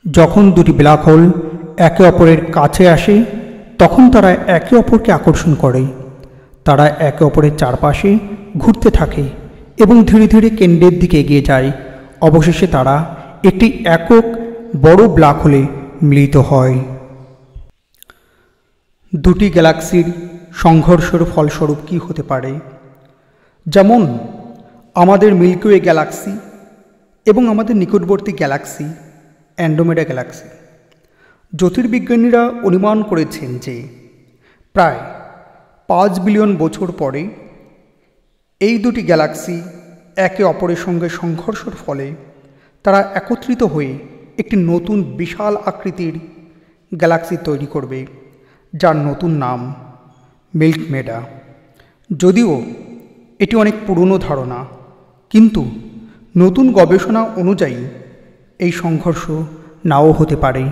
যখন দুটি black hole একে অপরের কাছে আসে তখন তারা একে অপরকে আকর্ষণ করে। তারা একে অপরের চারপাশে ঘুরতে থাকে এবং ধীরে ধীরে কেন্দ্রের দিকে এগিয়ে যায়। অবশেষে তারা একটি একক বড় ব্ল্যাক হোলে মিলিত হয়। দুটি গ্যালাক্সির সংঘর্ষের ফলস্বরূপ কী হতে পারে? যেমন আমাদের মিল্কি ওয়ে গ্যালাক্সি এবং আমাদের নিকটবর্তী গ্যালাক্সি অ্যান্ড্রোমেডা গ্যালাক্সি। জ্যোতির্বিজ্ঞানীরা অনুমান করেছেন যে প্রায় 5 বিলিয়ন বছর পরে এই দুটি গ্যালাক্সি একে অপরের সঙ্গে সংঘর্ষের ফলে তারা একত্রিত হয়ে একটি নতুন বিশাল আকৃতির গ্যালাক্সি তৈরি করবে, যার নতুন নাম মিল্কমেডা। যদিও এটি অনেক পুরনো ধারণা, কিন্তু নতুন গবেষণা অনুযায়ী এই সংঘর্ষ নাও হতে পারে।